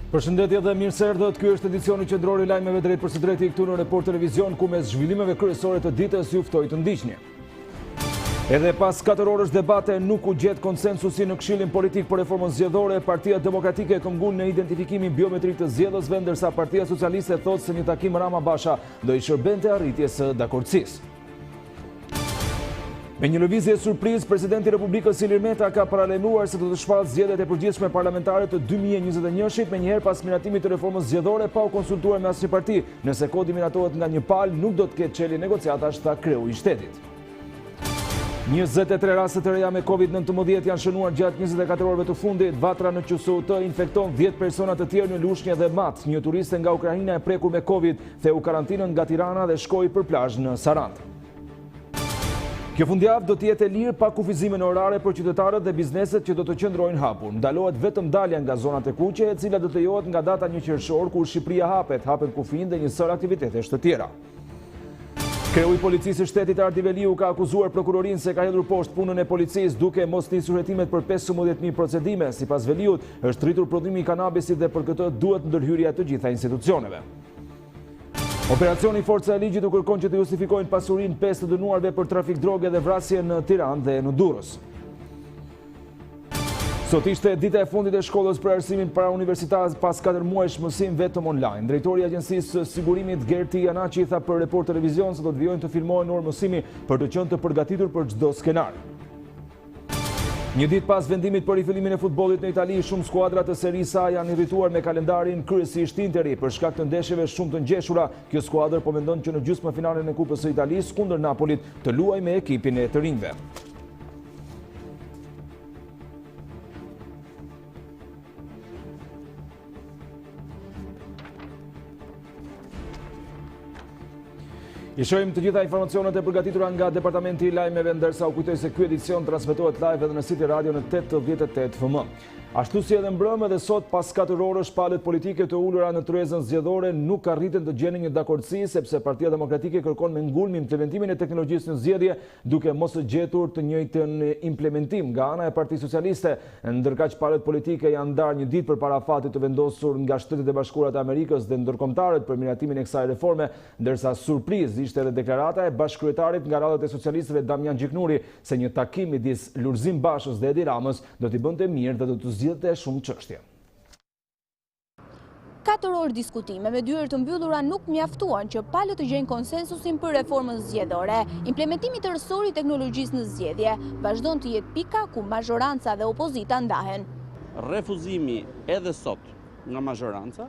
Përshëndetje dhe mirëserdhët, ky është edicioni qendror i lajmeve drejt për së drejti këtu në Report Televizion, ku mes zhvillimeve kryesore të ditës ju ftoj të ndiqni. Edhe pas 4 orësh debate nuk u gjet konsensusi në Këshillin Politik për Reformën Zgjedhore. Partia Demokratike këmbgul në identifikimin biometrik të zgjedhësve, ndërsa Partia Socialiste thotë se një takim Rama-Basha do i shërbente arritjes së dakordësisë. Me një lëvizje surprizë, presidenti i Republikës Ilir Meta ka paralajmëruar se do të shfaqë zgjedhjet e përgjithshme parlamentare të 2021-shit me njëherë pas miratimit të reformës zgjedhore pa u konsultuar me asnjë parti. Nëse kodi miratohet nga një palë, nuk do të ketë çelje negociatash, tha kreu i shtetit. 23 raste të reja me COVID-19 janë shënuar gjatë 24 orëve të fundit. Vatra në QSUT infekton 10 persona të tjerë në Lushnjë dhe Mat. Një turiste nga Ukraina e prekur me COVID theu karantinën nga Tirana dhe shkoi për plazh në Sarandë. Kjo fundjavë do të jetë e lirë pa kufizime në orare për qytetarët dhe bizneset që do të qëndrojnë hapur. Ndalohet vetëm dalja nga zonat e kuqe, e cila do të lejohet nga data 1 qershor, kur Shqipëria hapet kufijin dhe një sër aktivitetesh të tjera. Kreu i Policisë së Shtetit Ardi Veliu ka akuzuar prokurorinë se ka hedhur poshtë punën e policisë duke mos nisur hetimet për 15.000 procedime. Sipas Veliut, është rritur prodhimi i kanabisit dhe për këtë duhet ndërhyrja të gjitha institucioneve. Operacioni Forca e Ligjit u kërkon që të justifikojnë pasurinë 5 të dënuarve për trafik droge dhe vrasje në Tiranë dhe në Durrës. Sot ishte dita e fundit e shkollës për arsimin para universitar pas 4 muajsh mësim vetëm online. Drejtori i Agjencisë së Sigurimit Gerti Janaçi tha për Report Televizion se do të vijojnë të filmohen orë mësimi për të qenë të përgatitur për çdo skenar. Një ditë pas vendimit për rifillimin e futbollit në Itali, shumë skuadra të Serie A janë irrituar me kalendarin, kryesisht Interi, për shkak të ndeshjeve shumë të ngjeshura. Kjo skuadër po mendon që në gjysmëfinalen e Kupës së Italisë kundër Napolit të luajë me ekipin e të rinjve. I shohim të gjitha informacionet e përgatitura nga Departamenti i Lajmeve, ndërsa u kujtoj se ky edicion transmetohet live edhe në City Radio në 88 FM. Ashtu si edhe mbrëmë edhe sot pas 4 orësh palët politike të ulura në tryezën zgjedhore nuk arritën të gjenin një dakordsi, sepse Partia Demokratike kërkon me ngulm implementimin e teknologjisë në zgjedhje, duke mos gjetur të njëjtën implementim nga ana e Partisë Socialiste. Ndërkaq palët politike janë ndarë një ditë përpara fatit të vendosur nga Shtetet e Bashkuara të Amerikës dhe ndërkombëtarët për miratimin e kësaj reforme, ndërsa surprizë ishte edhe deklarata e bashkëkryetarit nga radhët e socialistëve Damian Gjiknuri se një takim midis Lulzim Bashës dhe Edi Ramës do t'i bënte mirë dhe do të zgjidhte shumë çështje. 4 orë diskutime me dyert të mbyllura nuk mjaftuan që palët të gjejnë konsensusin për reformën zgjedhore. Implementimi tërësor i teknologjisë në zgjedhje vazhdon të jetë pika ku mazhoranca dhe opozita ndahen. Refuzimi edhe sot nga mazhoranca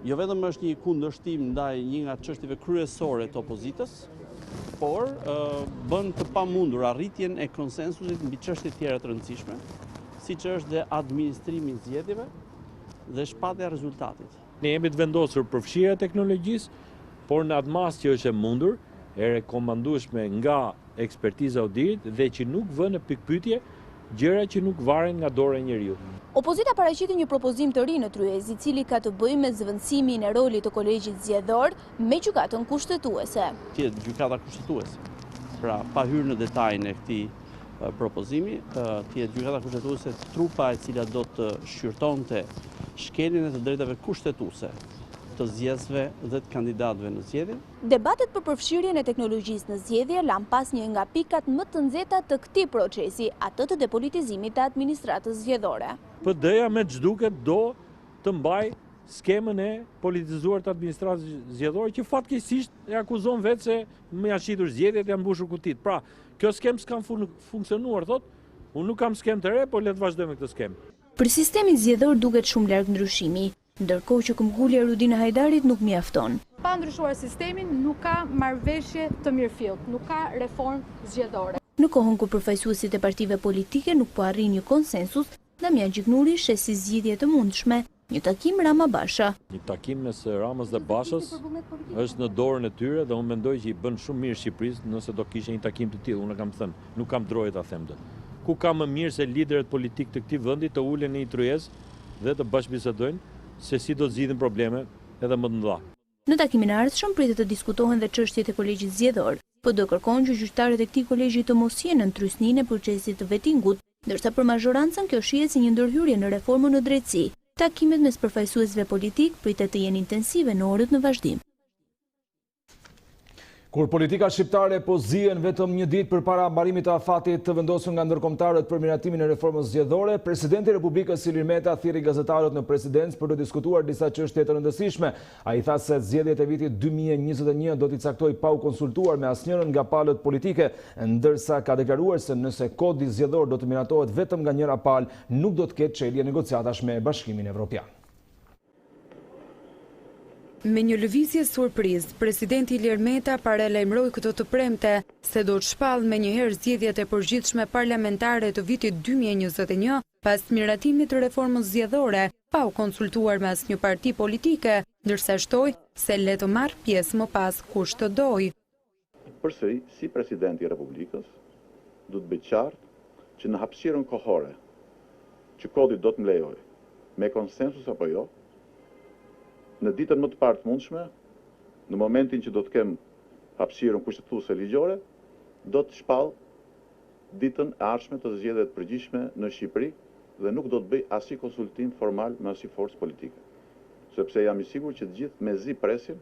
jo vetëm është një kundërshtim ndaj një nga çështjeve kryesore të opozitës, por bën të pamundur arritjen e konsensusit mbi çështje tjera të rëndësishme, siç është dhe administrimi i zgjedhjeve dhe shpatja e rezultatit. Ne jemi të vendosur për fshirjen e teknologjisë, por në atë mas që është e mundur, e rekomandueshme nga ekspertiza auditit dhe që nuk vënë në pikpyetje gjëra që nuk varen nga dora e njeriu. Opozita paraqiti një propozim të ri në tryezë, i cili ka të bëjë me zvendësimin e rolit të kolegjit zgjedhor me gjykatën kushtetuese. Tjetë gjykata kushtetuese. Pra, pa hyrë në detajin e këtij propozimi, tjetë gjykata kushtetuese trupa e cila do të shqyrtonte shkeljen e të drejtave kushtetuese të zgjedhësve dhe të kandidatëve në zgjedhje. Debatet për përfshirjen e teknologjisë në zgjedhje lan pas një nga pikat më të nxehta të këtij procesi, atë të depolitizimit të administratës zgjedhore. PD-ja me ç'duket do të mbaj skemën e politizuar të administratës zgjedhore, që fatkeqësisht e akuzon vetë se më janë shitur zgjedhjet, janë mbushur kutit. Pra, kjo skemë s'kan funksionuar, thotë. Unë nuk kam skemë të re, por le të vazhdojmë me këtë skemë. Për sistemin zgjedhor duket shumë larg ndryshimi, ndërkohë që këmbgulja e Rudina Hajdarit nuk mjafton. Pa ndryshuar sistemin, nuk ka marrëveshje të mirëfillt, nuk ka reformë zgjedhore. Në kohën kur përfaqësuesit e partive politike nuk po arrin një konsensus, Damian Gjiknuri shes si zgjidhje të mundshme një takim Rama-Basha. Një takim mes Ramës dhe Bashës është në dorën e tyre dhe unë mendoj që i bën shumë mirë Shqipërisë nëse do kishte një takim të tillë. Unë kam thënë, nuk kam droje ta them dot. Ku ka më mirë se liderët politik të këtij vendi të ulen në një tryezë dhe të bashkëbisedojnë se si do të zgjidhin probleme edhe më të mëdha. Në takimin e ardhshëm pritet të diskutohen dhe çështjet e kolegjit zgjedhor. PD kërkon që gjyqtarët e këtij kolegji të mos jenë në trysninë e procesit të vettingut ndërsa për mazhorancën kjo shihet si një ndërhyrje në reformën në drejtësi. Takimet mes përfaqësuesve politik pritet të jenë intensive në orët në vazhdim. Kur politika shqiptare po zihen vetëm një ditë përpara mbarimit të afatit të vendosur nga ndërkombëtarët për miratimin e reformës zgjedhore, presidenti i Republikës Ilir Meta thirrri gazetarët në presidencë për të diskutuar disa çështje të rëndësishme. Ai tha se zgjedhjet e vitit 2021 do t'i caktojë pa u konsultuar me asnjërin nga palët politike, ndërsa ka deklaruar se nëse kodi zgjedhor do të miratohet vetëm nga njëra palë, nuk do të ketë çelje negociatash me Bashkimin Evropian. Me një lëvizje surprizë, presidenti Ilir Meta paralajmëroi këto të premte se do të shpallë menjëherë zgjedhjet e përgjithshme parlamentare të vitit 2021 pas miratimit të reformës zgjedhore, pa u konsultuar me asnjë parti politike, ndërsa shtoi se le të marrë pjesë më pas kush të dojë. Përsëri, si presidenti i Republikës, do të bëj qartë që në hapësirën kohore që kodi do të mlejojë, me konsensus apo jo, në ditën më të parë të mundshme, në momentin që do të kem hapësirën kushtetuese ligjore, do të shpallë ditën e ardhshme të zgjedhjeve të përgjithshme në Shqipëri dhe nuk do të bëj asnjë konsultim formal me asnjë forcë politike, sepse jam i sigurt që të gjithë mezi presin.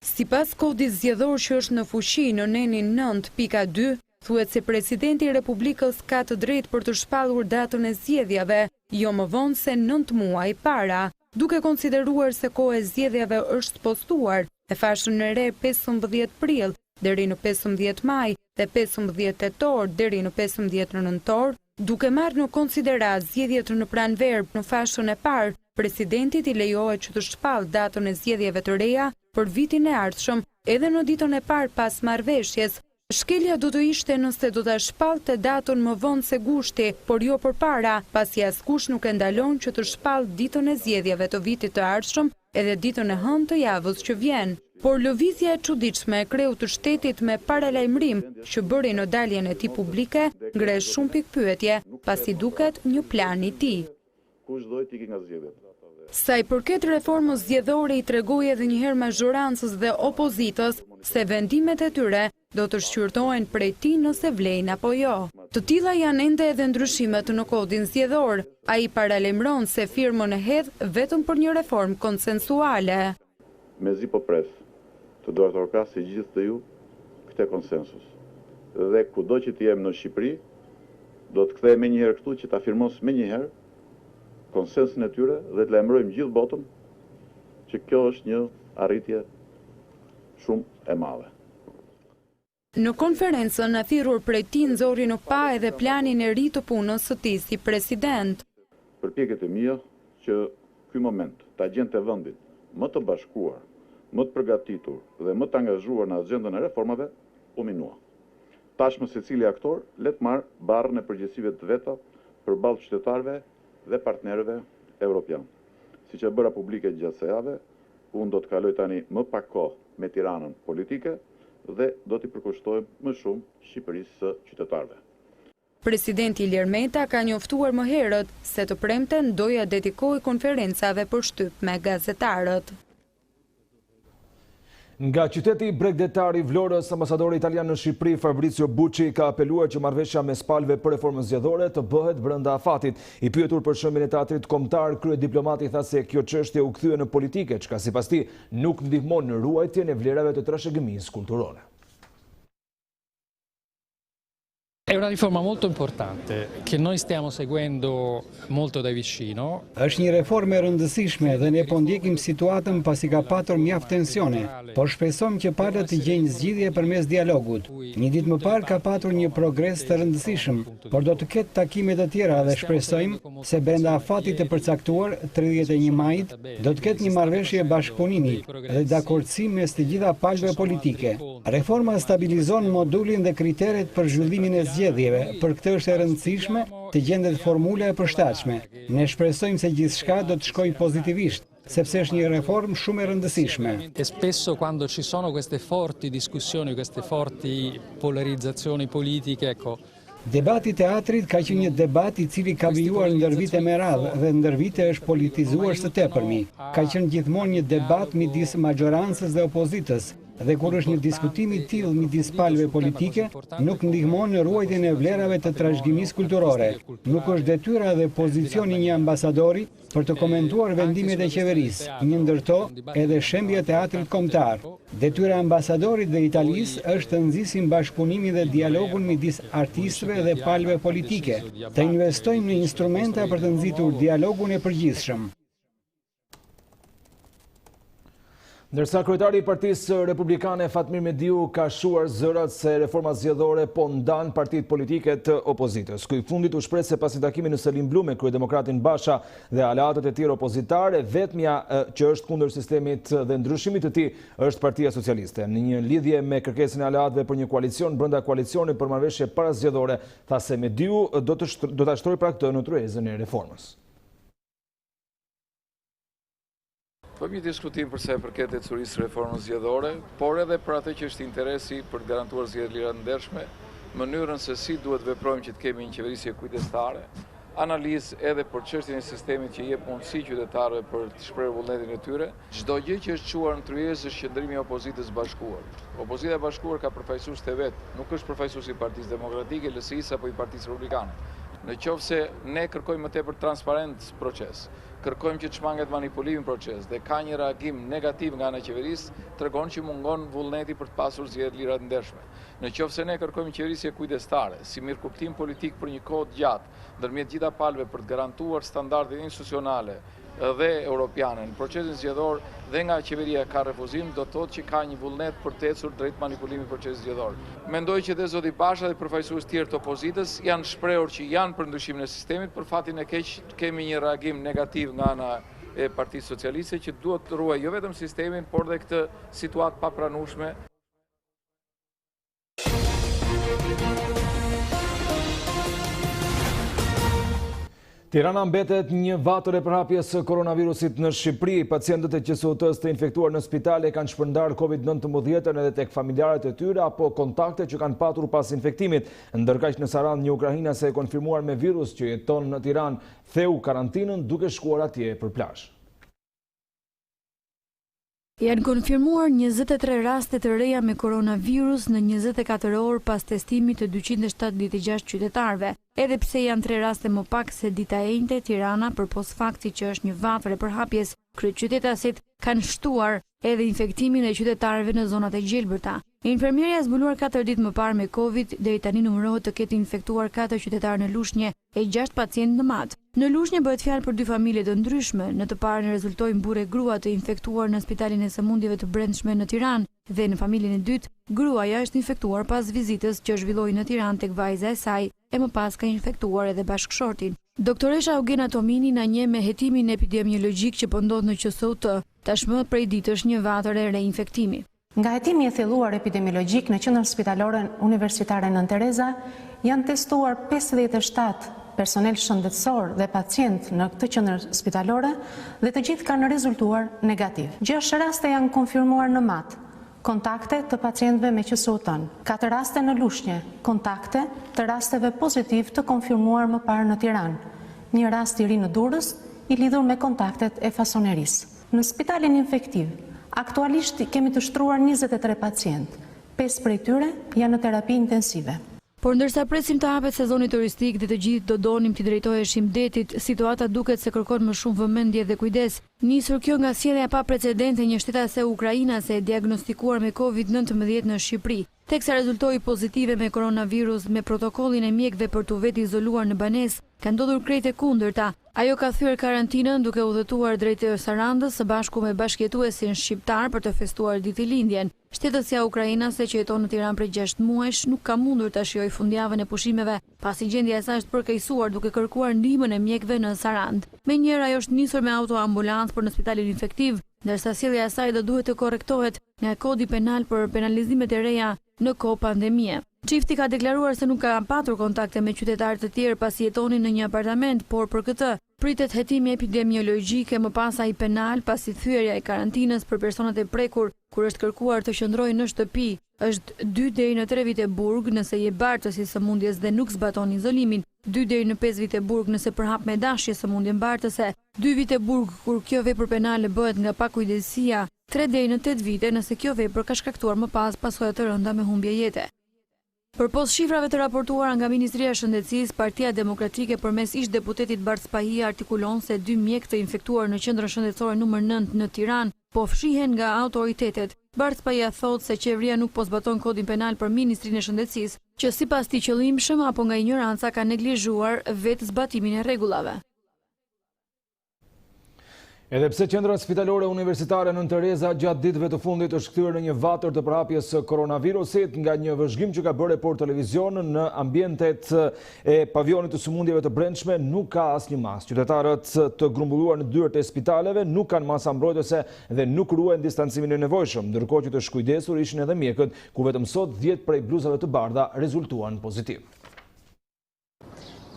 Sipas kodit zgjedhor që është në fuqi në nenin 9.2, thuhet se presidenti i Republikës ka të drejtë për të shpallur datën e zgjedhjeve, jo më vonë se 9 muaj para. Duke konsideruar se koha e zgjedhjeve është postuar, e fashën e re 15 prill deri në 15 maj dhe 15 tetor deri në 15 nëntor, duke marrë në konsiderat zgjedhjet në pranverë në fashën e parë, presidentit i lejohet që të shpallë datën e zgjedhjeve të reja për vitin e ardhshëm edhe në ditën e parë pas marrëveshjes. Shkelja do të ishte nëse do ta shpallte datën më vonë se gushti, por jo përpara, pasi askush nuk e ndalon që të shpallë ditën e zgjedhjeve të vitit të ardhshëm edhe ditën e hënë të javës që vjen. Por lëvizja e çuditshme e kreut të shtetit me paralajmërim që bëri në daljen e tij publike ngres shumë pikpyetje, pasi duket një plan i tij. Kush do të ikë nga zgjedhjet? Sa i përket reformës zgjedhore i tregoi edhe një herë mazhorancës dhe opozitës se vendimet e tyre do të shqyrtohen prej tij nëse vlejnë apo jo. Të tilla janë ende edhe ndryshimet në kodin zgjedhor. Ai paralajmëron se firmën e hedh vetëm për një reformë konsensuale. Mezi po pres të dorëtorkasë gjithë të ju këtë konsensus. Dhe kudo që të jem në Shqipëri, do të kthej menjëherë këtu që ta firmos menjëherë konsensin e tyre dhe të lajmërojmë gjithë botën që kjo është një arritje shumë e madhe. Në konferencën e thirrur prej tij nxorri në pa edhe planin e ri të punës së tij si president. Përpjekjet e mia që ky moment ta gjente vendin më të bashkuar, më të përgatitur dhe më të angazhuar në agjendën e reformave u minua. Tashmë secili aktor le të marrë barrën e përgjegjësive të veta përballë qytetarëve dhe partnerëve evropian. Siç e bëra publike gjatë kësaj jave, unë do të kaloj tani më pak kohë me Tiranën politike dhe do t'i përkushtojmë më shumë Shqipërisë së qytetarëve. Presidenti Ilir Meta ka njoftuar më herët se të premten doja dedikojë konferencave për shtyp me gazetarët. Nga qyteti bregdetari Vlorës, ambasadori italian në Shqipëri Fabrizio Bucci ka apeluar që marrëveshja mes palëve për reformën zgjedhore të bëhet brenda afatit. I pyetur për shembin e teatrit kombëtar, kryediplomati tha se kjo çështje u kthye në politike, çka sipas tij nuk ndihmon në ruajtjen e vlerave të trashëgimisë kulturore. È una riforma molto importante che noi stiamo seguendo molto da vicino. Është një reformë e rëndësishme dhe ne po ndjekim situatën pasi ka patur mjaft tensione, por shpresojmë që palët të gjejnë zgjidhje përmes dialogut. Një ditë më parë ka patur një progres të rëndësishëm, por do të ketë takime të tjera dhe shpresojmë se brenda afatit të përcaktuar 31 majit do të ketë një marrëveshje bashkëpunimi dhe dakordsi mes të gjitha palëve politike. Reforma stabilizon modulin dhe kriteret për zhvillimin e zgjedhjeve, për këtë është e rëndësishme të gjendet formula e përshtatshme. Ne shpresojmë se gjithçka do të shkojë pozitivisht, sepse është një reformë shumë e rëndësishme. E spesso quando ci sono queste forti discussioni, queste forti polarizzazioni politiche, ecco. Debati i teatrit ka qenë një debat i cili ka vijuar ndër vite me radhë dhe ndër vite është politizuar së tepërmi. Ka qenë gjithmonë një debat midis majorancës dhe opozitës dhe kur është një diskutim i tillë midis palëve politike, nuk ndihmon në ruajtjen e vlerave të trashëgimisë kulturore. Nuk është detyra dhe pozicioni një ambasadori për të komentuar vendimet e qeverisë, një ndërto edhe shembja e teatrit kombëtar. Detyra e ambasadorit dhe Italisë është të nxisim bashkëpunimin dhe dialogun midis artistëve dhe palëve politike, të investojmë në instrumenta për të nxitur dialogun e përgjithshëm. Ndërsa kryetari i Partisë Republikane Fatmir Mediu ka shuar zërat se reforma zgjedhore po ndan partitë politike të opozitës. Ky fundit u shpreh se pasi takimit në Selim Blu me kryedemokratin Basha dhe aleatët e tjerë opozitare, vetmja që është kundër sistemit dhe ndryshimit të tij është Partia Socialiste. Në një lidhje me kërkesën e aleatëve për një koalicion brenda koalicionit për marrëveshje parazgjedhore, tha se Mediu do ta shtrojë pra këtë në tryezën e reformës. Bëjmë një diskutim përsa e përket e curisë reformës zgjedhore, por edhe për atë që është interesi për të garantuar zgjedhje lira të ndershme, mënyrën se si duhet veprojmë që të kemi një qeverisje kujdestare, analizë edhe për çështjen e sistemit që jep mundësi qytetarëve për të shprehur vullnetin e tyre. Çdo gjë që është çuar në tryezë është qëndrimi i opozitës bashkuar. Opozita e bashkuar ka përfaqësues të vet, nuk është përfaqësues i Partisë Demokratike, LSI-së apo i Partisë Republikane. Në qoftë se ne kërkojmë më tepër transparent proces, kërkojmë që të shmanget manipulimi proces dhe ka një reagim negativ nga ana e qeverisë, tregon që mungon vullneti për të pasur zgjedhje lira të ndershme. Në qoftë se ne kërkojmë qeverisje kujdestare, si mirëkuptim politik për një kohë të gjatë, ndërmjet gjitha palëve për të garantuar standardet institucionale dhe europiane në procesin zgjedhor dhe nga qeveria ka refuzim, do të thotë që ka një vullnet për të ecur drejt manipulimit procesit zgjedhor. Mendoj që dhe zoti Basha dhe përfaqësues tjerë të opozitës janë shprehur që janë për ndryshimin e sistemit, për fatin e keq kemi një reagim negativ nga ana e Partisë Socialiste që duhet të ruajë jo vetëm sistemin, por dhe këtë situatë papranueshme. Tirana mbetet një vatër e përhapjes së koronavirusit në Shqipëri. Pacientët e QSUT-s të infektuar në spitale kanë shpërndar COVID-19 edhe tek familjarët e tyre apo kontakte që kanë patur pas infektimit. Ndërkaq në Sarandë një ukrainase e konfirmuar me virus që jeton në Tiranë theu karantinën duke shkuar atje për plazh. Janë konfirmuar 23 raste të reja me koronavirus në 24 orë pas testimit të 276 qytetarëve. Edhe pse janë 3 raste më pak se dita e njëjtë, Tirana, përpos faktit që është një vatër e përhapjes, kryeqytetasit kanë shtuar edhe infektimin e qytetarëve në zonat e gjelbërta. Infermierja zbuluar 4 ditë më parë me Covid, deri tani numërohet të ketë infektuar 4 qytetarë në Lushnjë e 6 pacientë në Mat. Në Lushnjë bëhet fjalë për 2 familje të ndryshme. Në të parën rezultojnë burrë e grua të infektuar në Spitalin e Sëmundjeve të Brendshme në Tiranë dhe në familjen e dytë, gruaja është infektuar pas vizitës që zhvilloi në Tiranë tek vajza e saj e më pas ka infektuar edhe bashkëshortin. Doktoresha Eugena Tomini na njeh me hetimin epidemiologjik që po ndodh në QSUT, tashmë prej ditësh një vatër e reinfektimi. Nga hetimi i thelluar epidemiologjik në qendrën spitalore universitare Nën Tereza janë testuar 57 personel shëndetësor dhe pacient në këtë qendër spitalore dhe të gjithë kanë rezultuar negativ. 6 raste janë konfirmuar në Mat, kontakte të pacientëve me QSUT-n, 4 raste në Lushnjë, kontakte të rasteve pozitiv të konfirmuar më parë në Tiranë, një rast i ri në Durrës i lidhur me kontaktet e fasonerisë. Në spitalin infektiv, aktualisht kemi të shtruar 23 pacientë, 5 prej tyre janë në terapi intensive. Por ndërsa presim të hapet sezoni turistik dhe të gjithë do donim të drejtoheshim detit, situata duket se kërkon më shumë vëmendje dhe kujdes. Nisur kjo nga sjellja pa precedente një shtetase ukrainase e diagnostikuar me COVID-19 në Shqipëri, teksa rezultoi pozitive me koronavirus me protokollin e mjekëve për të vetë izoluar në banesë, ka ndodhur krejt e kundërta. Ajo ka thyer karantinën duke udhëtuar drejt Sarandës së bashku me bashkëjetuesin shqiptar për të festuar ditëlindjen. Shtetësja ukrainase që jeton në Tiranë prej 6 muajsh nuk ka mundur ta shijojë fundjavën e pushimeve, pasi gjendja e saj është përkeqësuar duke kërkuar ndihmën e mjekëve në Sarandë. Menjëherë ajo është nisur me autoambulancë për në spitalin infektiv, ndërsa sjellja e saj do duhet të korrektohet nga kodi penal për penalizimet e reja në kohë pandemie. Çifti ka deklaruar se nuk ka patur kontakte me qytetarë të tjerë pasi jetonin në një apartament, por për këtë pritet hetimi epidemiologjik e më pas ai penal pasi thyerja e karantinës për personat e prekur kur është kërkuar të qëndrojnë në shtëpi është 2 deri në 3 vite burg nëse je bartës i sëmundjes dhe nuk zbaton izolimin, 2 deri në 5 vite burg nëse përhap me dashje sëmundjen bartëse, 2 vite burg kur kjo vepër penale bëhet nga pakujdesia 3 deri në 8 vite nëse kjo vepër ka shkaktuar më pas pasoja të rënda me humbje jete. Përpos shifrave të raportuara nga Ministria e Shëndetësisë, Partia Demokratike përmes ish deputetit Bart Spahia artikulon se 2 mjek të infektuar në qendrën shëndetësore numër 9 në Tiranë po fshihen nga autoritetet. Bart Spahia thotë se qeveria nuk po zbaton kodin penal për Ministrinë e Shëndetësisë, që sipas tij qëllimshëm apo nga ignoranca ka neglizhuar vetë zbatimin e rregullave. Edhe pse qendra spitalore universitare Nën Tereza gjatë ditëve të fundit është kthyer në një vatër të përhapjes së koronavirusit nga një vëzhgim që ka bërë Report Televizion në ambientet e pavionit të sëmundjeve të brendshme nuk ka asnjë mas. Qytetarët të grumbulluar në dyert e spitaleve nuk kanë masa mbrojtëse dhe nuk ruajnë distancimin e nevojshëm, ndërkohë që të shkujdesur ishin edhe mjekët, ku vetëm sot 10 prej bluzave të bardha rezultuan pozitiv.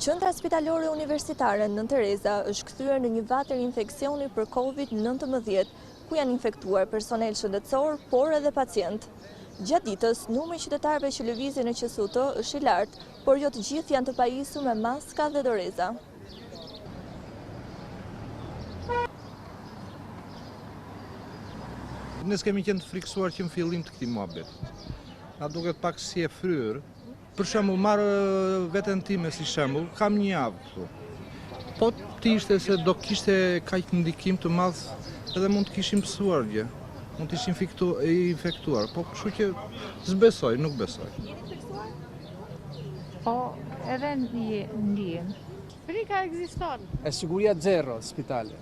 Qendra spitalore universitare Nën Tereza është kthyer në një vatër infeksioni për COVID-19, ku janë infektuar personel shëndetësor, por edhe pacient. Gjatë ditës, numri i qytetarëve që lëvizin në QSUT është i lartë, por jo të gjithë janë të pajisur me maska dhe doreza. Ne kemi qenë të friksuar që në fillim të këtij muhabeti. Na duket pak si e fryrë. Për shembull, marr veten time si shembull, kam një javë këtu. Po të ishte se do kishte kaq ndikim të madh, edhe mund të kishim pësuar gjë. Mund të ishim infektuar, po kështu që s'besoj, nuk besoj. Po, edhe ndihem. Frika ekziston. E siguria zero spitale.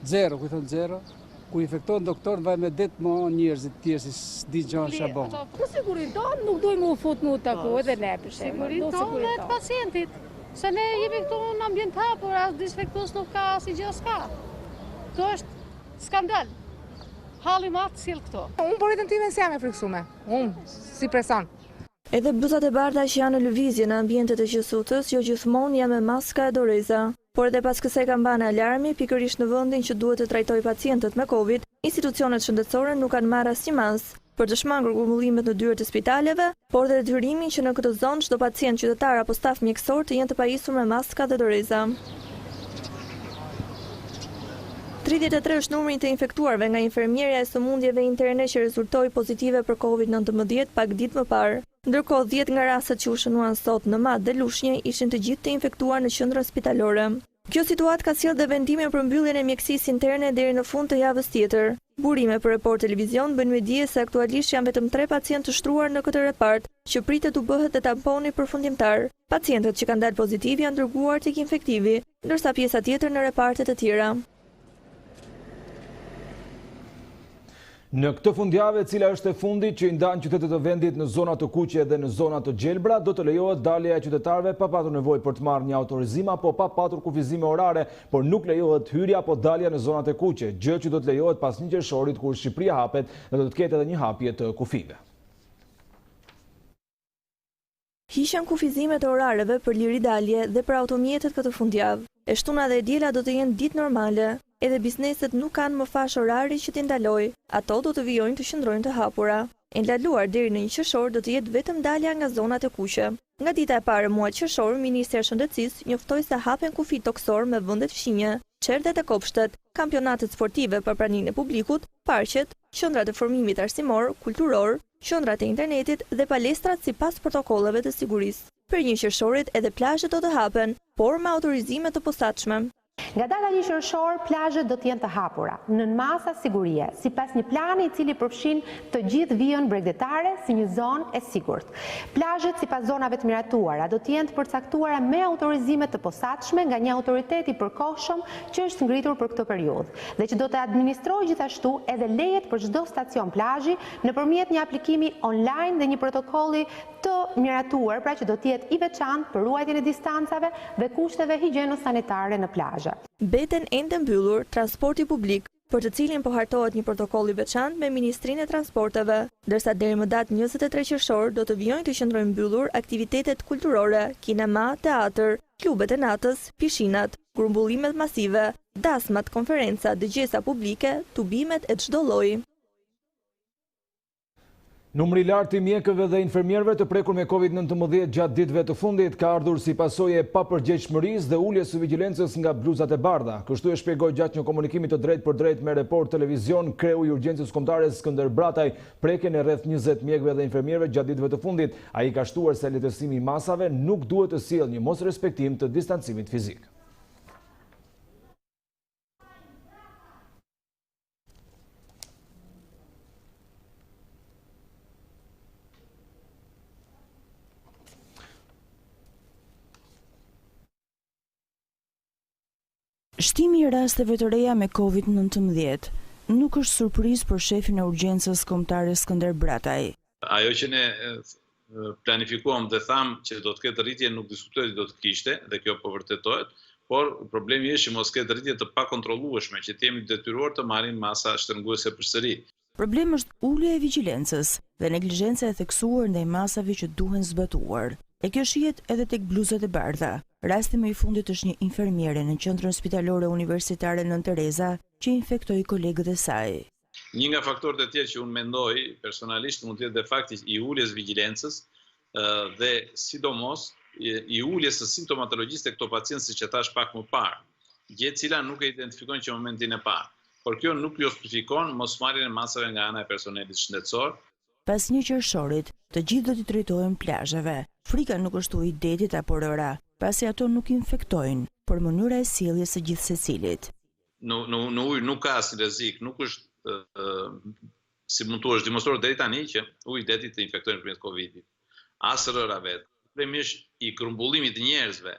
Zero, kujton zero. Kur infektohen doktor, vaj me det më njerëzit tjerë si s'di gjanë shabon. Po sigurin tonë nuk dojmë u fut mu të ku edhe ne për shemë. Sigurin tonë dhe të pacientit. Se ne jemi këtu në ambjent hapur, as disinfektus nuk ka, as i gjë s'ka. Këto është skandal. Halli matë s'jel këto. Unë për vetën time si jam e friksume. Unë, si person. Edhe bluzat e bardha që janë në lëvizje në ambientet e QSUT-s jo gjithmonë janë me maska e doreza. Por edhe pas kësaj kampane alarmi, pikërisht në vendin që duhet të trajtojë pacientët me Covid, institucionet shëndetësore nuk kanë marrë asnjë mas për të shmangur grumbullimet në dyert e spitaleve, por dhe detyrimin që në këtë zonë çdo pacient qytetar apo staf mjekësor të jenë të pajisur me maska dhe doreza. 33 është numri të infektuarve nga infermierja e sëmundjeve interne që rezultoi pozitive për COVID-19 pak ditë më parë. Ndërkohë 10 nga rastet që u shënuan sot në Mat dhe Lushnjë ishin të gjithë të infektuar në qendrën spitalore. Kjo situatë ka sjellë dhe vendimin për mbylljen e mjekësisë interne deri në fund të javës tjetër. Burime për Report Televizion bëjnë me dije se aktualisht janë vetëm 3 pacientë të shtruar në këtë repart, që pritet u bëhet dhe tamponi përfundimtar. Pacientët që kanë dalë pozitiv janë dërguar tek infektivi, ndërsa pjesa tjetër në repartet e tjera. Në këtë fundjavë, cila është e fundit që i ndan qytetet të vendit në zona të kuqe dhe në zona të gjelbra, do të lejohet dalja e qytetarëve pa patur nevojë për të marrë një autorizim apo pa patur kufizime orare, por nuk lejohet hyrja apo dalja në zonat e kuqe, gjë që do të lejohet pas 1 qershorit kur Shqipëria hapet dhe do të ketë edhe një hapje të kufive. Hiqen kufizimet e orareve për liri dalje dhe për automjetet këtë fundjavë. E shtuna dhe e diela do të jenë ditë normale. Edhe bizneset nuk kanë më fash orari që t'i ndaloj, ato do të vijojnë të qëndrojnë të hapura. E ndaluar deri në 1 qershor do të jetë vetëm dalja nga zonat e kuqe. Nga dita e parë muaj qershor, Ministria e Shëndetësisë njoftoi se hapen kufi toksor me vendet fqinje, çerdhet e kopshtet, kampionatet sportive për praninë e publikut, parqet, qendrat e formimit arsimor, kulturor, qendrat e internetit dhe palestrat sipas protokolleve të sigurisë. Për 1 qershorit edhe plazhet do të hapen, por me autorizime të posaçme. Nga data 1 qershor, plazhet do të jenë të hapura, nën masa sigurie, sipas një plani i cili përfshin të gjithë vijën bregdetare si një zonë e sigurt. Plazhet sipas zonave të miratuara do të jenë të përcaktuara me autorizime të posaçme nga një autoritet i përkohshëm që është ngritur për këtë periudhë dhe që do të administrojë gjithashtu edhe lejet për çdo stacion plazhi nëpërmjet një aplikimi online dhe një protokolli të miratuar, pra që do të jetë i veçantë për ruajtjen e distancave dhe kushteve higjieno-sanitare në plazhe. Mbeten ende mbyllur transporti publik, për të cilin po hartohet një protokoll i veçantë me Ministrinë e Transporteve, ndërsa deri më datë 23 qershor do të vijojnë të qëndrojnë mbyllur aktivitetet kulturore, kinema, teatr, klubet e natës, pishinat, grumbullimet masive, dasmat, konferenca, dëgjesa publike, tubimet e çdo lloji. Numri i lartë i mjekëve dhe infermierëve të prekur me Covid-19 gjatë ditëve të fundit ka ardhur si pasojë e papërgjegjshmërisë dhe uljes së vigjilencës nga bluzat e bardha. Kështu e shpjegoi gjatë një komunikimi të drejtë për drejtë me Report Televizion kreu i urgjencës kombëtare Qendror Brataj, prekjen e rreth 20 mjekëve dhe infermierëve gjatë ditëve të fundit. Ai ka shtuar se lehtësimi i masave nuk duhet të sjellë një mosrespektim të distancimit fizik. Shtimi i rasteve të reja me Covid-19 nuk është surprizë për shefin e urgjencës kombëtare Qendror Brataj. Ajo që ne planifikuam dhe tham që do të ketë rritje nuk diskutohet, do të kishte dhe kjo po vërtetohet, por problemi është që mos ketë rritje të pakontrollueshme, që të jemi detyruar të marrim masa shtrënguese përsëri. Problemi është ulja e vigjelencës dhe neglizhenca e theksuar ndaj masave që duhen zbatuar. E kjo shihet edhe tek bluzat e bardha. Rasti më i fundit është një infermiere në qendrën spitalore universitare Nën Tereza që infektoi kolegët e saj. Një nga faktorët e tjerë që unë mendoj personalisht mund të jetë dhe fakti i uljes vigjilencës dhe sidomos i uljes së simptomatologjisë tek këto pacientë siç e thash pak më parë, gjë e cila nuk e identifikojnë që në momentin e parë. Por kjo nuk justifikon mosmarrjen e masave nga ana e personelit shëndetësor. Pas një qershorit, të gjithë do t'i drejtohen plazheve. Frika nuk është ujë i detit apo rëra, pasi ato nuk infektojnë, por mënyra e sjelljes së gjithë secilit. Në ujë nuk ka asnjë rrezik, nuk është si mund të është demonstruar deri tani që uji i detit të infektojnë nëpërmjet Covidit. As rëra vet. Problemi është i grumbullimit të njerëzve.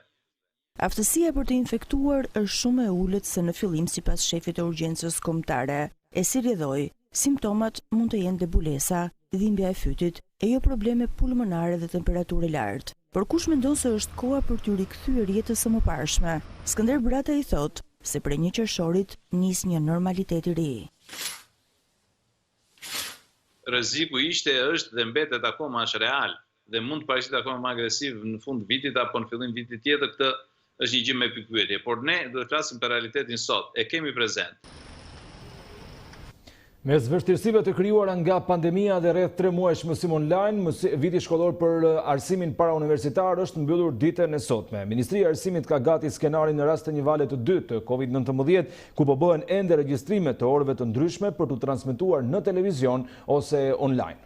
Aftësia për të infektuar është shumë e ulët se në fillim sipas shefit të urgjencës kombëtare. E si rrjedhoi, simptomat mund të jenë debulesa, dhimbja e fytit, e jo probleme pulmonare dhe temperaturë lartë. Por kush mendon se është koha për t'u rikthyer jetës së mëparshme? Qendror Brataj i thotë se prej një qershorit nis një normalitet i ri. Rreziku është dhe mbetet akoma është real dhe mund të paraqitet akoma më agresiv në fund vitit apo në fillim vitit tjetër. Këtë është një gjë me pikpyetje, por ne do të flasim për realitetin sot, e kemi prezent. Mes vështirësive të krijuara nga pandemia dhe rreth 3 muajsh mësim online, viti shkollor për arsimin parauniversitar është mbyllur ditën e sotme. Ministria e Arsimit ka gati skenarin në rast të një vale të dytë të Covid-19, ku po bëhen ende regjistrime të orëve të ndryshme për t'u transmetuar në televizion ose online.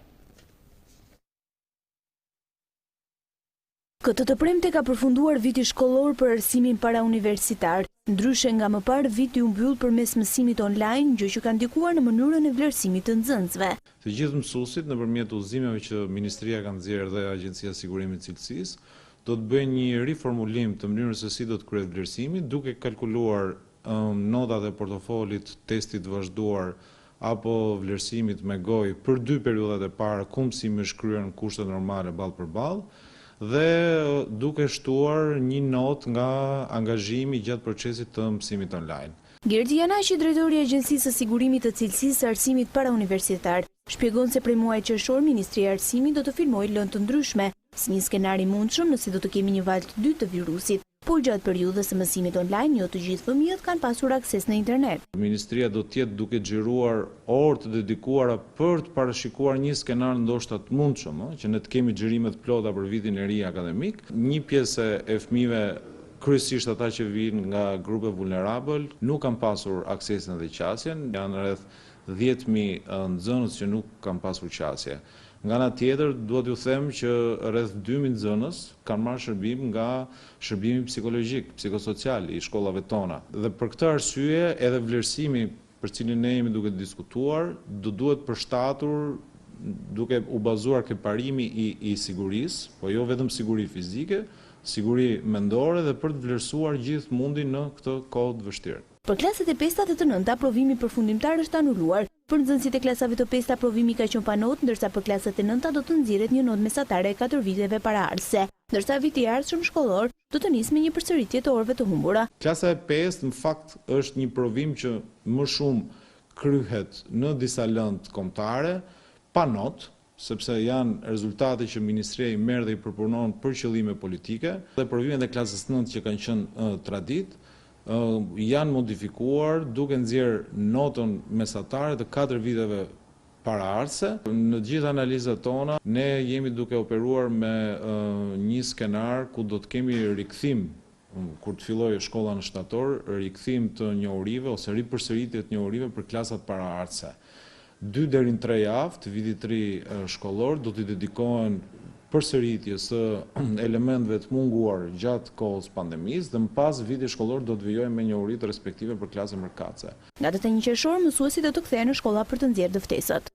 Këtë të premte ka përfunduar viti shkollor për arsimin parauniversitar. Ndryshe nga më parë, viti u mbyll përmes mësimit online, gjë që ka ndikuar në mënyrën e vlerësimit të nxënësve. Të gjithë mësuesit nëpërmjet udhëzimeve që Ministria ka nxjerrë dhe Agjencia e Sigurimit të Cilësisë, do të bëjnë një riformulim të mënyrës se si do të kryhet vlerësimi, duke kalkuluar notat e portofolit, testit vazhduar apo vlerësimit me gojë për 2 periudhat e para, ku mësimi është kryer në kushte normale ballë për ballë, dhe duke shtuar një not nga angazhimi gjatë procesit të mësimit online. Gerdi Janashi, drejtori i Agjencisë së Sigurimit të Cilësisë së Arsimit Parauniversitar, shpjegon se prej muajit qershor Ministria e Arsimit do të firmojë lëndë të ndryshme, si një skenar i mundshëm nëse do të kemi një valë të dytë të virusit. Por gjatë periudhës së mësimit online, jo të gjithë fëmijët kanë pasur akses në internet. Ministria do të jetë duke xhiruar orë të dedikuara për të parashikuar një skenar ndoshta të mundshëm, që ne të kemi xhirimet plota për vitin e ri akademik. Një pjesë e fëmijëve, kryesisht ata që vijnë nga grupe vulnerabël, nuk kanë pasur aksesin dhe qasjen, janë rreth 10.000 nxënës që nuk kanë pasur qasje. Nga ana tjetër, duhet ju them që rreth 2.000 nxënës kanë marrë shërbim nga shërbimi psikologjik, psikosocial i shkollave tona. Dhe për këtë arsye, edhe vlerësimi për cilin ne jemi duke diskutuar, duhet përshtatur duke u bazuar ke parimi i sigurisë, po jo vetëm siguri fizike, siguri mendore dhe për të vlerësuar gjithë mundi në këtë kohë të vështirë. Për klaset e 5 dhe të 9, provimi përfundimtar është anuluar. Për nxënësit e klasave të 5, provimi ka qenë pa notë, ndërsa për klasat e 9 do të nxirret një notë mesatare 4 viteve paraardhëse. Ndërsa viti i ardhshëm shkollor do të nisë me një përsëritje të orëve të humbura. Klasa e 5 në fakt është një provim që më shumë kryhet në disa lëndë kombëtare pa notë, sepse janë rezultate që Ministria i merr dhe i përpunon për qëllime politike, dhe provimet e klasës 9 që kanë qenë tradit janë modifikuar duke nxjerrë notën mesatare të 4 viteve paraardhse. Në gjithë analizat tona, ne jemi duke operuar me një skenar ku do të kemi rikthim, kur të fillojë shkolla në shtator, rikthim të njohurive ose ripërsëritje të njohurive për klasat paraardhse. 2 deri në 3 javë të vitit të ri shkollor do t'i dedikohen përsëritjes së elementeve të munguar gjatë kohës pandemisë dhe më pas viti shkollor do të vijojë me njohuritë respektive për klasën mëkatëse. Nga data 1 qershor, mësuesit do të kthehen në shkolla për të nxjerrë dëftesat.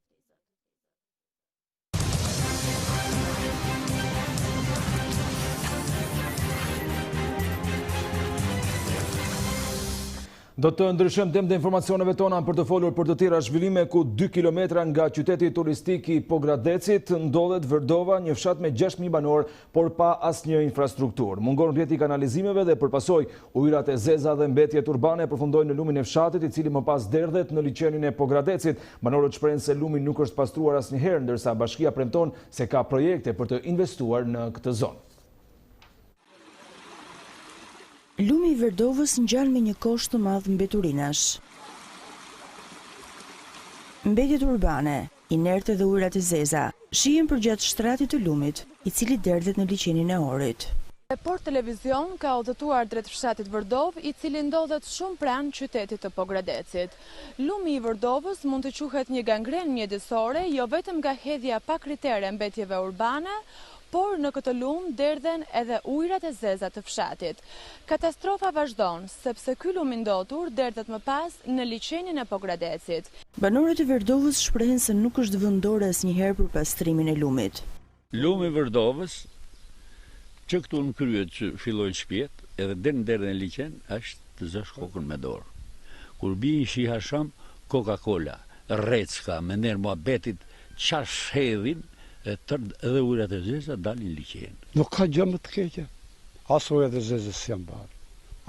Do të ndryshojmë temë të informacioneve tona për të folur për të tjera zhvillime ku 2 kilometra nga qyteti turistik i Pogradecit ndodhet Vërdova, një fshat me 6.000 banor, por pa asnjë infrastrukturë. Mungon rrjeti i kanalizimeve dhe përpasoj ujërat e zeza dhe mbetjet urbane përfundojnë në lumin e fshatit, i cili më pas derdhet në liçenin e Pogradecit. Banorët shprehen se lumi nuk është pastruar asnjëherë, ndërsa bashkia premton se ka projekte për të investuar në këtë zonë. Lumi i Vërdovës ngjan me një kosht të madh mbeturinash. Mbetjet urbane, inerte dhe ujërat e zeza, shihen përgjatë shtratit të lumit, i cili derdhet në liçenin e Orit. Report Televizion ka udhëtuar drejt fshatit Vërdov, i cili ndodhet shumë pranë qytetit të Pogradecit. Lumi i Vërdovës mund të quhet një gangren mjedisore, jo vetëm nga hedhja pa kritere mbetjeve urbane, por në këtë lum derdhen edhe ujërat e zeza të fshatit. Katastrofa vazhdon, sepse ky lum i ndotur derdhet më pas në liçenin e Pogradecit. Banorët e Vërdovës shprehen se nuk është vendore asnjëherë për pastrimin e lumit. Lumi i Vërdovës, që këtu në kryet që fillojnë shtëpijet, edhe deri në derën e liçen, është të zësh kokën me dorë. Kur bien shiha sham, Coca-Cola, Recka, me ner muhabetit, çash hedhin, edhe ujërat e zeza dalin liçen. Nuk ka gjë më të keqe. As ujërat e zezës janë bërë,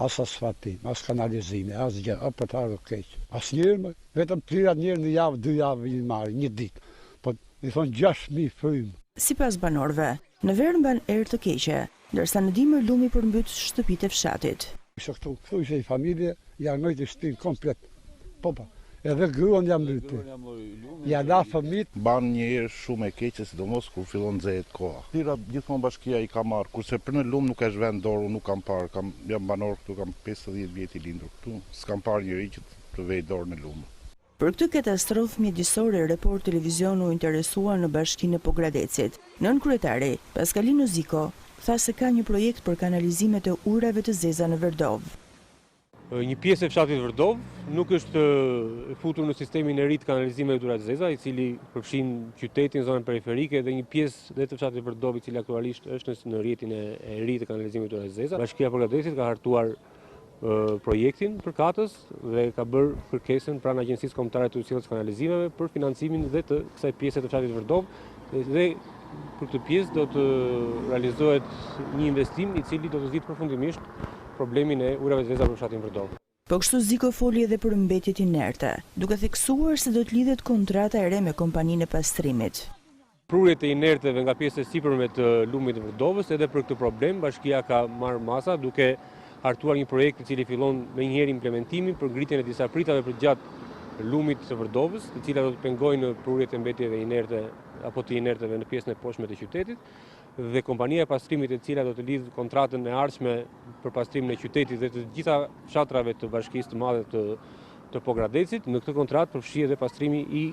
as asfaltim, as kanalizime, as gjë, për të ardhur keq. Asnjëherë, vetëm 3 njerë në javë, 2 javë i marrin, një ditë. Po i thon 6.000 frymë. Sipas banorëve, në verë mban erë të keqe, ndërsa në dimër lumi përmbyt shtëpitë e fshatit. Ishte këtu, thujse i familje, janë ngojtë shtëpinë komplet. Po. Edhe gruan jam mbyty. Ja la fëmijët. Ban një herë shumë e keqe, sidomos kur fillon nxehet koha. Tira gjithmonë bashkia i ka marrë, kurse për në lum nuk është vend dorë, nuk kam parë. Jam banor këtu, kam 50 vjet i lindur këtu. S'kam parë njëri që të vej dorë në lum. Për këtë katastrofë mjedisore, Report Televizion u interesua në bashkinë e Pogradecit. Nën kryetari, Paskalino Ziko, tha se ka një projekt për kanalizimet e ujërave të zeza në Vërdov. Një pjesë e fshatit Vërdov nuk është futur në sistemin e ri të kanalizimeve të ujërave të zeza, i cili përfshin qytetin, zonën periferike, dhe një pjesë dhe të fshatit Vërdov, i cili aktualisht është në rrjetin e ri të kanalizimeve të ujërave të zeza. Bashkia e Pogradecit ka hartuar projektin për katës dhe ka bërë kërkesën pranë Agjencisë Kombëtare të Ujësilljes Kanalizimeve për financimin dhe të kësaj pjese të fshatit Vërdov, dhe për këtë pjesë do të realizohet një investim i cili do të zgjidhë përfundimisht problemin e ujërave të zeza për fshatin Vërdov. Po kështu Ziko foli edhe për mbetjet inerte, duke theksuar se do të lidhet kontrata e re me kompaninë e pastrimit. Prurjet e inerteve nga pjesë e sipërme të lumit të Vërdovës, edhe për këtë problem bashkia ka marrë masa duke hartuar një projekt i cili fillon me njëherë implementimin për ngritjen e disa pritave për gjatë lumit të Vërdovës, të cilat do të pengojnë prurjet e mbetjeve inerte apo të inerteve në pjesën e poshtme të qytetit, dhe kompania e pastrimit e cila do të lidh kontratën e ardhshme për pastrimin e qytetit dhe të gjitha fshatrave të bashkisë të madhe të Pogradecit. Në këtë kontratë përfshi edhe pastrimi i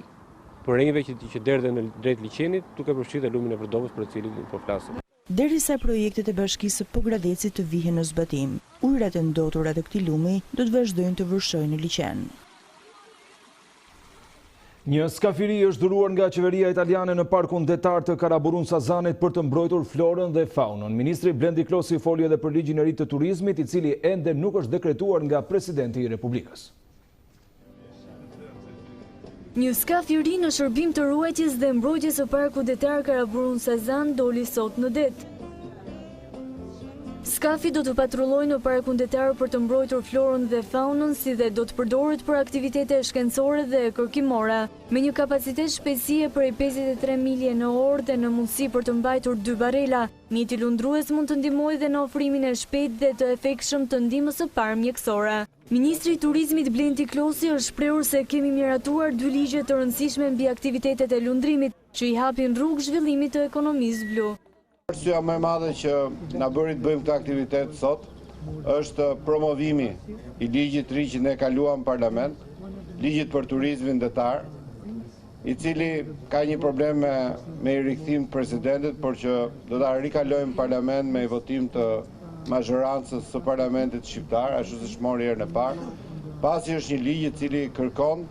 përrenjve që derdhen në drejt liçenit, duke përfshirë lumin e Vërdovës për të cilin po flasim. Derisa projektet e bashkisë së Pogradecit të vihen në zbatim, ujërat e ndotura të këtij lumi do të vazhdojnë të vërshojnë në liçen. Një skafiri është dhuruar nga qeveria italiane në parkun detar të Karaburun Sazanit për të mbrojtur florën dhe faunën. Ministri Blendi Klosi foli edhe për ligjin e ri të turizmit, i cili ende nuk është dekretuar nga presidenti i Republikës. Një skaf i ri në shërbim të ruajtjes dhe mbrojtjes së parkut detar Karaburun Sazan doli sot në det. Skafi do të patrullojë në parkun detar për të mbrojtur florën dhe faunën, si dhe do të përdoret për aktivitete shkencore dhe kërkimore, me një kapacitet shpejtësie prej 53 milje në orë dhe në mundësi për të mbajtur 2 barela. Mjeti lundrues mund të ndihmojë dhe në ofrimin e shpejtë dhe të efektshëm të ndihmës së parë mjekësore. Ministri i Turizmit Blenti Klosi është shprehur se kemi miratuar 2 ligje të rëndësishme mbi aktivitetet e lundrimit që i hapin rrugë zhvillimit të ekonomisë blu. Arsyeja më e madhe që na bëri të bëjmë këtë aktivitet sot është promovimi i ligjit 3 që ne kaluam në parlament, ligjit për turizmin detar, i cili ka një problem me i rikthim të presidentit, por që do ta rikalojmë parlament me i votim të mazhorancës së parlamentit shqiptar, ashtu siç mori herën e parë, pasi është një ligj i cili kërkon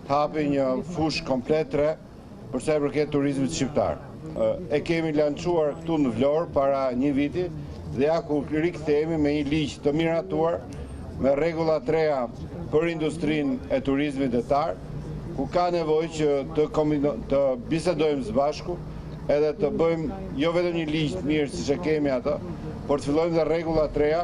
të hapi një fushë komplet re për sa i përket turizmit shqiptar. E kemi lançuar këtu në Vlorë para një viti dhe ja ku rikthehemi me një ligj të miratuar me rregulla të reja për industrinë e turizmit detar, ku ka nevojë që të bisedojmë së bashku edhe të bëjmë jo vetëm një ligj të mirë siç e kemi atë, por të fillojmë dhe rregulla të reja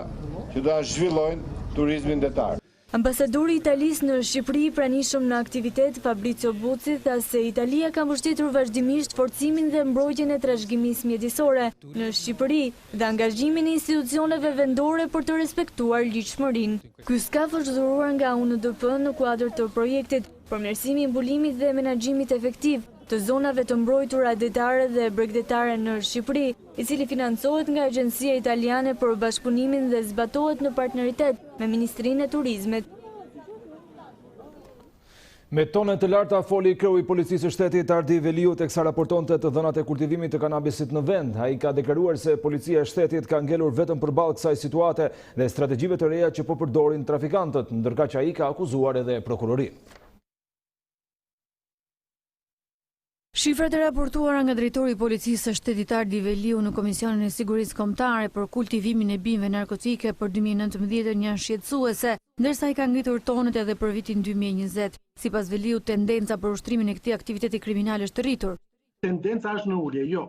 që do ta zhvillojnë turizmin detar. Ambasadori i Italisë në Shqipëri i pranishëm në aktivitet, Fabrizio Bucci, tha se Italia ka mbështetur vazhdimisht forcimin dhe mbrojtjen e trashëgimisë mjedisore në Shqipëri dhe angazhimin e institucioneve vendore për të respektuar ligjshmërinë. Ky skaf është dhuruar nga UNDP në kuadër të projektit përmirësimi i mbulimit dhe menaxhimit efektiv të zonave të mbrojtura detare dhe bregdetare në Shqipëri, i cili financohet nga Agjencia Italiane për Bashkëpunimin dhe zbatohet në partneritet me Ministrinë e Turizmit. Me tone të larta foli kreu i policisë së shtetit Ardi Veliu teksa raportonte të dhënat e kultivimit të kanabisit në vend. Ai ka deklaruar se policia e shtetit ka ngelur vetëm përballë kësaj situate dhe strategjive të reja që po përdorin trafikantët, ndërkaq që ai ka akuzuar edhe prokurorinë. Shifrat e raportuara nga drejtori i policisë së shtetit Ardi Veliu në Komisionin e Sigurisë Kombëtare për kultivimin e bimëve narkotike për 2019 janë shqetësuese, ndërsa i ka ngritur tonet edhe për vitin 2020. Sipas Veliu, tendenca për ushtrimin e këtij aktiviteti kriminal është rritur. Tendenca është në ulje, jo.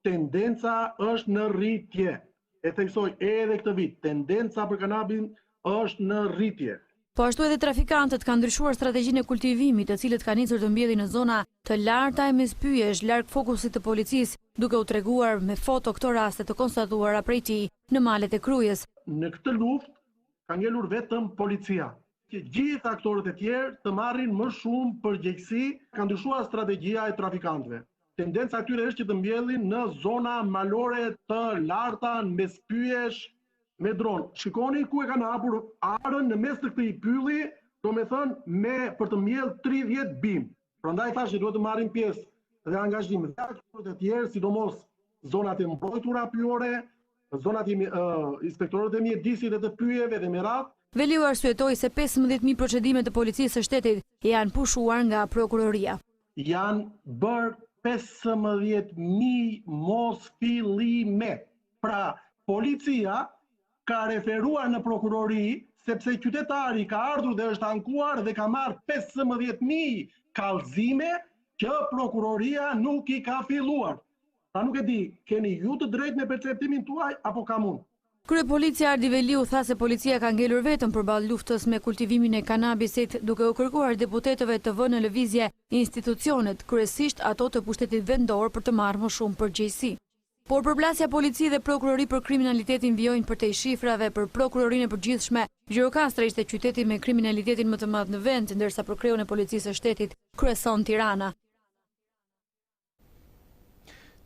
Tendenca është në rritje. E theksoj edhe këtë vit, tendenca për kanabin është në rritje. Po ashtu edhe trafikantët kanë ndryshuar strategjinë e kultivimit, të cilët kanë nisur të mbjellin në zona të larta e mes pyjesh, larg fokusit të policisë, duke u treguar me foto këto raste të konstatuara prej tij në malet e Krujës. Në këtë luftë ka ngelur vetëm policia. Që gjithë aktorët e tjerë të marrin më shumë përgjegjësi, ka ndryshuar strategjia e trafikantëve. Tendenca atyre është që të mbjellin në zona malore të larta, në mes pyjesh, me dronë. Shikoni ku e kanë hapur arën në mes të këtij pylli, domethënë për të mbjellë 30 bimë. Prandaj thashë që duhet të marrin pjesë dhe angazhim dhe aktorët e tjerë, sidomos zonat e mbrojtura pyjore, zonat e inspektorët e mjedisit dhe të pyjeve dhe me radhë. Veliu arsyetoi se 15.000 procedime të policisë së shtetit janë pushuar nga prokuroria. Janë bërë 15.000 mos fillime. Pra, policia ka referuar në prokurori, sepse qytetari ka ardhur dhe është ankuar dhe ka marrë 15.000 kallëzime që prokuroria nuk i ka filluar. Ta nuk e di, keni ju të drejtë me perceptimin tuaj apo kam unë? Kryepolicia Ardi Veliu tha se policia ka ngelur vetëm përballë luftës me kultivimin e kanabisit, duke u kërkuar deputetëve të vënë në lëvizje institucionet, kryesisht ato të pushtetit vendor për të marrë më shumë përgjegjësi. Por përplasja polici dhe prokurori për kriminalitetin vijojnë përtej shifrave për prokurorinë e përgjithshme. Gjirokastra ishte qyteti me kriminalitetin më të madh në vend, ndërsa për kreun e policisë së shtetit kryeson Tirana.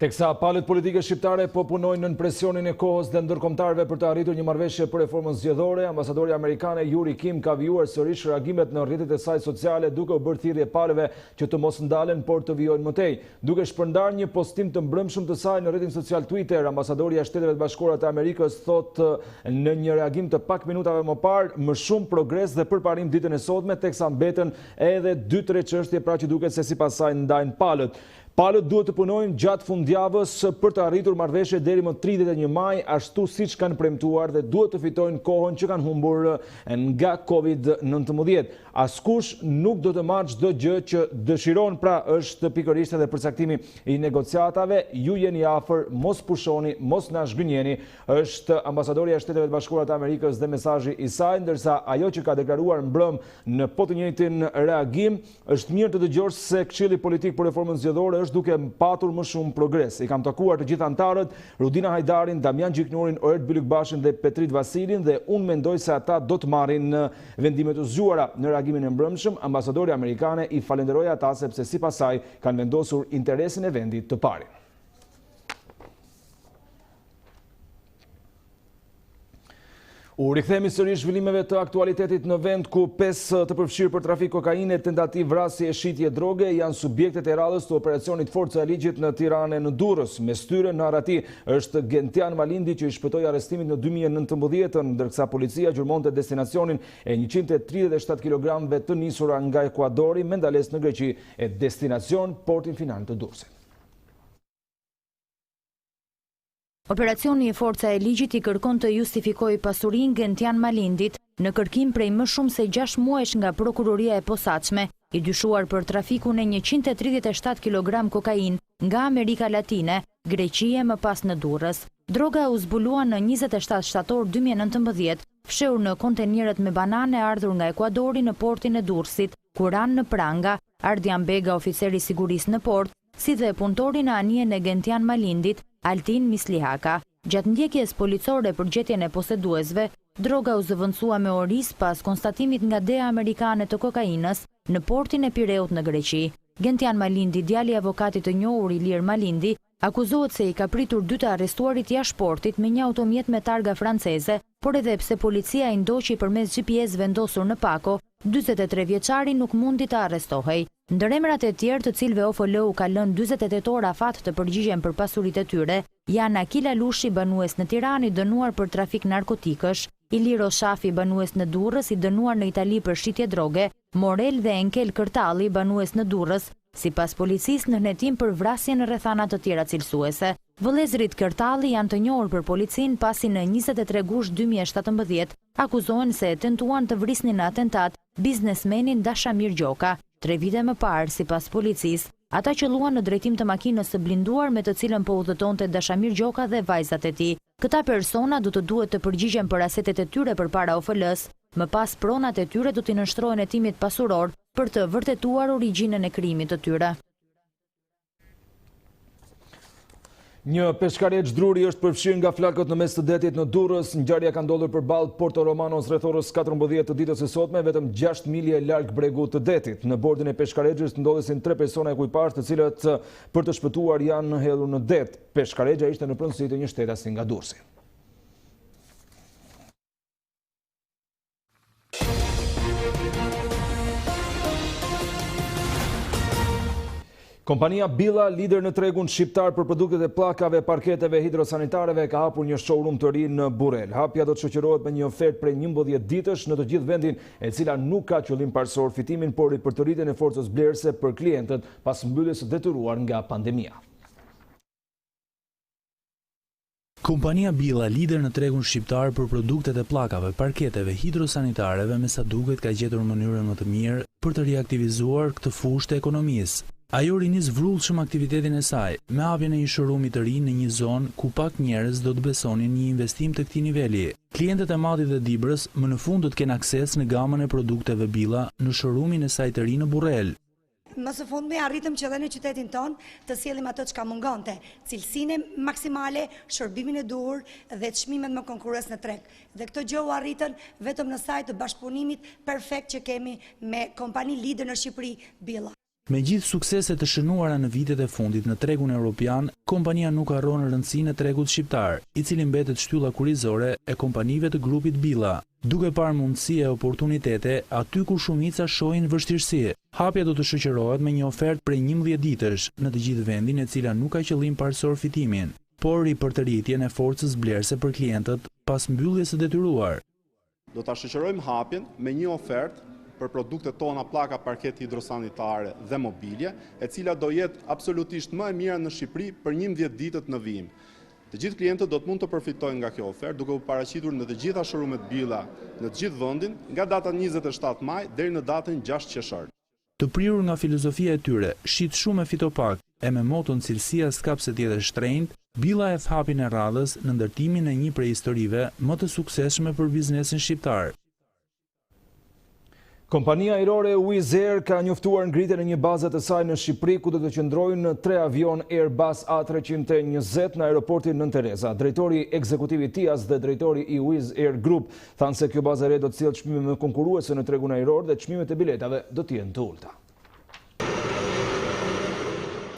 Teksa palët politike shqiptare po punojnë në presionin e kohës dhe ndërkombëtarëve për të arritur një marrëveshje për reformën zgjedhore, ambasadori amerikane Yuri Kim ka vijuar sërish reagimet në rrjetet e saj sociale duke u bërë thirrje palëve që të mos ndalen por të vijojnë më tej. Duke shpërndar një postim të mbrëmshëm të saj në rrjetin social Twitter, ambasadorja e Shteteve të Bashkuara të Amerikës thotë në një reagim të pak minutave më parë më shumë progres dhe përparim ditën e sotme, teksa mbeten edhe 2-3 çështje pra që duket se sipas saj ndajnë palët. Palët duhet të punojnë gjatë fundjavës për të arritur marrëveshje deri më 31 maj, ashtu siç kanë premtuar dhe duhet të fitojnë kohën që kanë humbur nga Covid-19. Askush nuk do të marrë çdo gjë që dëshiron, pra është pikërisht edhe përcaktimi i negociatave. Ju jeni afër, mos pushoni, mos na zhgënjeni, është ambasadorja e Shteteve të Bashkuara të Amerikës dhe mesazhi i saj, ndërsa ajo që ka deklaruar mbrëm në po të njëjtin reagim, është mirë të dëgjosh se Këshilli Politik për Reformën Zgjedhore është duke patur më shumë progres. I kam takuar të gjithë antarët, Rudina Hajdarin, Damian Gjiknurin, Oert Bylykbashin dhe Petrit Vasilin dhe unë mendoj se ata do të marrin vendimet të zgjuara. Në reagimin e mbrëmshëm, ambasadori amerikane i falenderoi ata sepse sipas saj kanë vendosur interesin e vendit të parin. U rikthehemi sërish zhvillimeve të aktualitetit në vend ku 5 të përfshirë për trafik kokaine, tentativë vrasje e shitje droge janë subjektet e radhës të operacionit Forca e Ligjit në Tiranë e në Durrës. Me styre në Arati është Gentian Malindi që i shpëtoi arrestimit në 2019, ndërsa policia gjurmonte destinacionin e 137 kilogramëve të nisura nga Ekuadori me ndalesë në Greqi e destinacion portin final të Durrësit. Operacioni e Forca e Ligjit i kërkon të justifikojë pasurinë Gentian Malindit në kërkim prej më shumë se 6 muajsh nga prokuroria e posaçme, i dyshuar për trafikun e 137 kg kokain nga Amerika Latine, Greqie më pas në Durrës. Droga u zbulua në 27 shtator 2019, fshehur në kontenierët me banane ardhur nga Ekuadori në portin e Durrësit, Kuran në pranga, Ardian Bega, oficeri i sigurisë në port, si dhe punëtori në anijen e Gentian Malindit, Altin Mislihaka. Gjatë ndjekjes policore për gjetjen e poseduesve, droga u zëvendësua me oris pas konstatimit nga DEA amerikane të kokainës në portin e Pireut në Greqi. Gentian Malindi, djali i avokatit të njohur Ilir Malindi, akuzohet se i ka pritur 2 të arrestuarit jashtë portit me një automjet me targa franceze, por edhe pse policia i ndoqi përmes GPS vendosur në Pako, 43 vjeçari nuk mundi të arrestohej. Ndër emrat e tjerë të cilëve OFL-u ka lënë 48 orë afat të përgjigjen për pasuritë e tyre, janë Akila Lushi, banues në Tiranë, i dënuar për trafik narkotikësh, Iliro Shafi, banues në Durrës, i dënuar në Itali për shitje droge, Morel dhe Enkel Kërtalli, banues në Durrës, sipas policisë në hetim për vrasje në rrethana të tjera cilësuese. Vëllezërit Kërtalli janë të njohur për policinë pasi në 23 gusht 2017 akuzohen se tentuan të vrisnin në atentat biznesmenin Dashamir Gjoka. 3 vite më parë, sipas policisë, ata qëlluan në drejtim të makinës së blinduar me të cilën po udhëtonte Dashamir Gjoka dhe vajzat e tij. Këta persona do të duhet të përgjigjen për asetet e tyre përpara OFL-s, më pas pronat e tyre do t'i nënshtrohen hetimit pasuror për të vërtetuar origjinën e krimit të tyre. Një peshkareç druri është përfshirë nga flakët në mes të detit në Durrës. Ngjarja ka ndodhur përballë Porto Romanos rreth orës 14 të ditës së sotme, vetëm 6 milje larg bregut të detit. Në bordin e peshkareçës ndodhesin 3 persona ekuipazh, të cilët për të shpëtuar janë hedhur në det. Peshkareçja ishte në pronësi të një shtetasi nga Durrësi. Kompania Billa, lider në tregun shqiptar për produktet e pllakave, parketeve, hidrosanitareve, ka hapur një showroom të ri në Burrel. Hapja do të shoqërohet me një ofertë prej 11 ditësh në të gjithë vendin, e cila nuk ka qëllim parsor fitimin, por për të rritjen e forcës blerëse për klientët pas mbylljes së detyruar nga pandemia. Kompania Billa, lider në tregun shqiptar për produktet e pllakave, parketeve, hidrosanitareve, me sa duket ka gjetur mënyrën më të mirë për të riaktivizuar këtë fushë të ekonomisë. Ajo rinis vrullshëm aktivitetin e saj, me hapjen e një showroom të ri në një zonë ku pak njerëz do të besonin një investim të këtij niveli. Klientët e Madit dhe Dibrës më në fund do të kenë akses në gamën e produkteve Billa në showroomin e saj të ri në Burrel. Më së fundmi arritëm që dhe në qytetin ton të sjellim ato çka mungonte, cilësinë maksimale, shërbimin e duhur dhe çmimet më konkurrues në treg. Dhe këtë gjë u arritën vetëm në sajt të bashkëpunimit perfekt që kemi me kompani lider në Shqipëri, Billa. Me gjithë sukseset të shënuara në vitet e fundit në tregun evropian, kompania nuk harron rëndësinë e tregut shqiptar, i cili mbetet shtylla kurrizore e kompanive të grupit Billa, duke parë mundësi e oportunitete aty ku shumica shohin vështirësi. Hapja do të shoqërohet me një ofertë prej 11 ditësh në të gjithë vendin, e cila nuk ka qëllim parsor fitimin, por i për të rritjen e forcës blerëse për klientët pas mbylljes së detyruar. Do ta shoqërojmë hapjen me një ofertë për produktet tona, pllaka, parket hidrosanitare dhe mobilje, e cila do jetë absolutisht më e mira në Shqipëri për 11 ditët në vijim. Të gjithë klientët do të mund të përfitojnë nga kjo ofertë, duke u paraqitur në të gjitha showroomet Billa në të gjithë vendin, nga data 27 maj deri në datën 6 qershor. Të prirur nga filozofia e tyre, shit shumë e fitopak, e me moton cilësia s'ka pse të jetë shtrenjtë, Billa e hapin e radhës në ndërtimin e një prej historive më të suksesshme për biznesin shqiptar. Kompania ajrore Wizz Air ka njoftuar ngritjen e një baze të saj në Shqipëri, ku do të qëndrojnë 3 avion Airbus A320 në aeroportin Nën Tereza. Drejtori ekzekutiv i TIAS dhe drejtori i Wizz Air Group thanë se kjo bazë e re do të sjellë çmime më konkurruese në tregun ajror dhe çmimet e biletave do të jenë të ulta.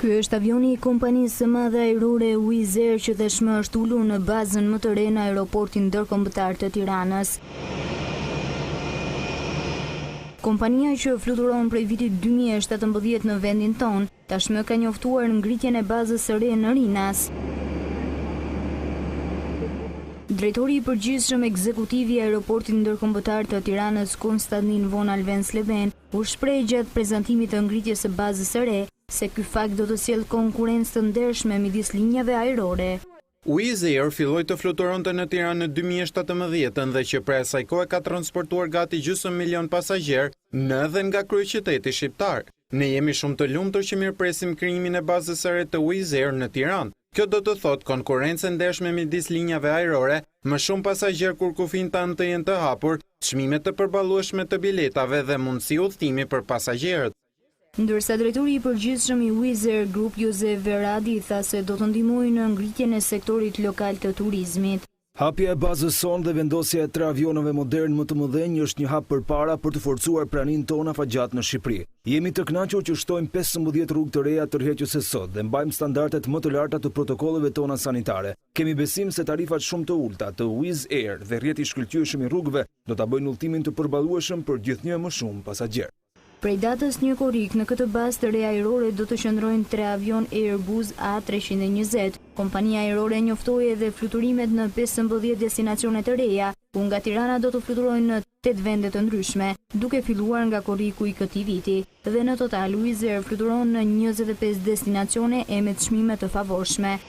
Ky është avioni i kompanisë së madhe ajrore Wizz Air që tashmë është ulur në bazën më të re në aeroportin ndërkombëtar të Tiranës. Kompania që fluturon prej vitit 2017 në vendin ton, tashmë ka njoftuar ngritjen e bazës së re në Rinas. Drejtori i përgjithshëm ekzekutiv i aeroportit ndërkombëtar të Tiranës, Konstantin von Alvensleben, u shpreh gjatë prezantimit të ngritjes së bazës së re se ky fakt do të sjellë konkurrencë të ndershme midis linjave ajrore. Wizz Air filloi të fluturonte në Tiranë në 2017 dhe që prej asaj kohe ka transportuar gati gjysmë milion pasagjerë në dhe nga kryeqyteti shqiptar. Ne jemi shumë të lumtur që mirëpresim krijimin e bazës së re të Wizz Air në Tiranë. Kjo do të thotë konkurrencë ndershme midis linjave ajrore, më shumë pasagjerë kur kufin tanë të jenë të hapur, çmime të përballueshme të biletave dhe mundësi udhëtimi për pasagjerët. Ndërsa drejtori i përgjithshëm i Wizz Air Group Josef Veradi tha se do të ndihmojë në ngritjen e sektorit lokal të turizmit. Hapja e bazës son dhe vendosja e 3 avionëve modern më të mëdhenj është një hap përpara për të forcuar praninë tonë afatgjat në Shqipëri. Jemi të kënaqur që shtojmë 15 rrugë të reja tërheqëse sot dhe mbajmë standardet më të larta të protokolleve tona sanitare. Kemi besim se tarifat shumë të ulta të Wizz Air dhe rrjeti i shkëlqyeshëm i rrugëve do ta bëjnë udhëtimin të përballueshëm për gjithnjë më shumë pasagjerë. Prej datës 1 korrik në këtë bazë të re ajrore do të qëndrojnë 3 avion Airbus A320. Kompania ajrore njoftoi edhe fluturimet në 15 destinacione të reja, ku nga Tirana do të fluturojnë në 8 vende të ndryshme, duke filluar nga korriku i këtij viti. Dhe në total Wizz Air fluturon në 25 destinacione e me çmime të favorshme.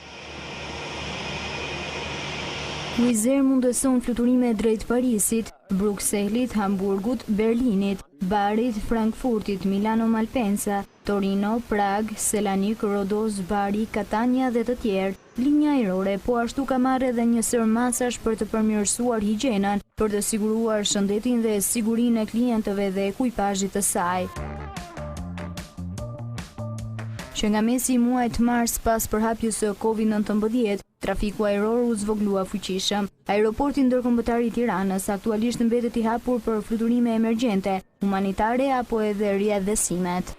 Wizz Air mundëson fluturime drejt Parisit, Brukselit, Hamburgut, Berlinit, Barit, Frankfurtit, Milano Malpensa, Torino, Prag, Selanik, Rodos, Bari, Katania dhe të tjerë. Linja ajrore po ashtu ka marrë edhe një sër masash për të përmirësuar higjienën, për të siguruar shëndetin dhe sigurinë e klientëve dhe ekuipazhit të saj. Që nga mesi i muajit mars pas përhapjes së Covid-19, trafiku ajror u zvoglua fuqishëm. Aeroporti ndërkombëtar i Tiranës aktualisht mbetet i hapur për fluturime emergjente, humanitare apo edhe riadhesimet.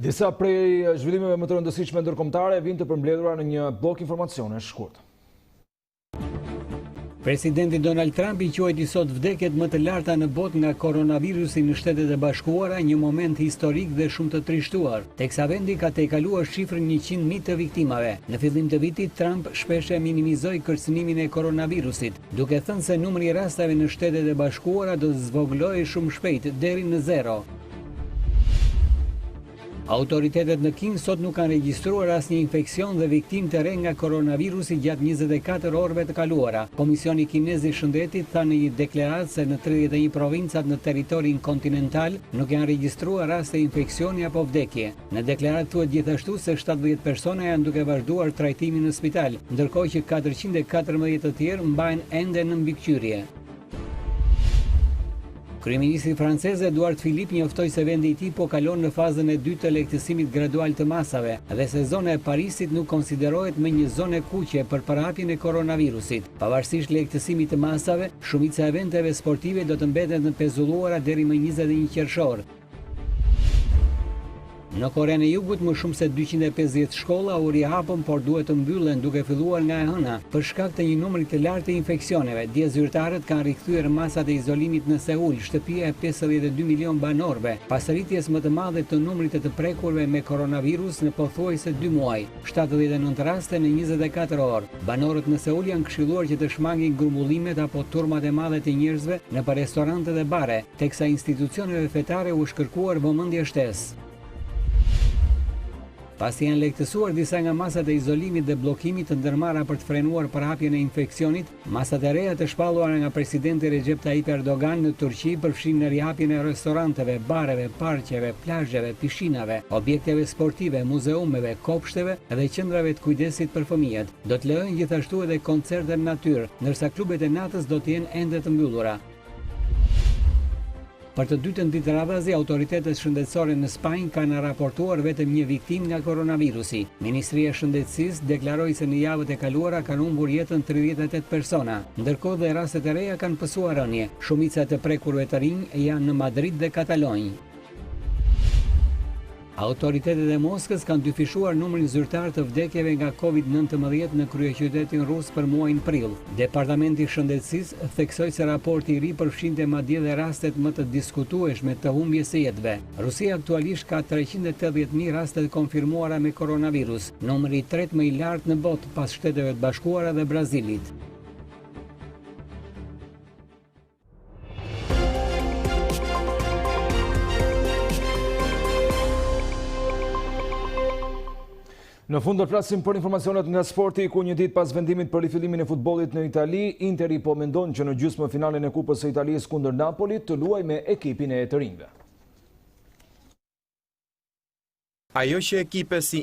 Disa prej zhvillimeve më të rëndësishme ndërkombëtare vijnë të përmbledhura në një blok informacione shkurt. Presidenti Donald Trump i quajti sot vdekjet më të larta në botë nga koronavirusi në Shtetet e Bashkuara, një moment historik dhe shumë të trishtuar, teksa vendi ka tejkaluar shifrën 100.000 të viktimave. Në fillim të vitit, Trump shpeshe minimizoi kërcënimin e koronavirusit, duke thënë se numri i rasteve në Shtetet e Bashkuara do të zvogëlojë shumë shpejt deri në 0. Autoritetet në King sot nuk kanë regjistruar asnjë infeksion dhe viktim të re nga koronavirusi gjatë 24 orëve të kaluara. Komisioni kinez i shëndetit tha në një deklaratë se në 31 provincat në territorin kontinental nuk janë regjistruar raste infeksioni apo vdekje. Në deklaratë thuhet gjithashtu se 70 persona janë duke vazhduar trajtimin në spital, ndërkohë që 414 të tjerë mbahen ende në mbikëqyrje. Kryeministri francez Edouard Philippe njoftoi se vendi i tij po kalon në fazën e dytë të lehtësimit gradual të masave dhe se zona e Parisit nuk konsiderohet më një zonë kuqe për parahapjen e koronavirusit. Pavarësisht lehtësimit të masave, shumica e eventeve sportive do të mbetet në pezulluara deri më 21 qershor. Në Korenë e Jugut më shumë se 250 shkolla u rihapën, por duhet të mbyllen duke filluar nga e hëna për shkak të një numri të lartë të infeksioneve. Dje zyrtarët kanë rikthyer masat e izolimit në Seul, shtëpia e 52 milion banorëve, pas rritjes më të madhe të numrit të prekurve me koronavirus në pothuajse 2 muaj, 79 raste në 24 orë. Banorët në Seul janë këshilluar që të shmangin grumbullimet apo turmat e mëdha të njerëzve në restorante dhe bare, teksa institucioneve fetare u shkërkuar vëmendje shtesë. Pasi janë lehtësuar disa nga masat e izolimit dhe bllokimit të ndërmarra për të frenuar përhapjen e infeksionit, masat e reja të shpalluara nga presidenti Recep Tayyip Erdogan në Turqi përfshin në rihapjen e restoranteve, bareve, parqeve, plazheve, pishinave, objekteve sportive, muzeumeve, kopshteve dhe qendrave të kujdesit për fëmijët. Do të lejojnë gjithashtu edhe koncerte në natyrë, ndërsa klubet e natës do të jenë ende të mbyllura. Për të dytën ditë radhazi, autoritetet shëndetësore në Spanjë kanë raportuar vetëm një viktim nga koronavirusi. Ministria e Shëndetësisë deklaroi se në javët e kaluara kanë humbur jetën 38 persona, ndërkohë dhe rastet e reja kanë pësuar rënje. Shumica të prekurve të rinj janë në Madrid dhe Katalonjë. Autoritetet e Moskës kanë dyfishuar numrin zyrtar të vdekjeve nga Covid-19 në kryeqytetin rus për muajin prill. Departamenti i Shëndetësisë theksoi se raporti i ri përfshinte madje dhe rastet më të diskutueshme të humbjes së jetëve. Rusia aktualisht ka 380.000 raste të konfirmuara me koronavirus, numri i tretë më i lartë në botë pas Shteteve të Bashkuara dhe Brazilit. Në fund do flasim për informacionet nga sporti, ku një ditë pas vendimit për rifillimin e futbollit në Itali, Interi po mendon që në gjysmëfinalen e Kupës së Italisë kundër Napolit të luajë me ekipin e të rinjve. Ajo që ekipe si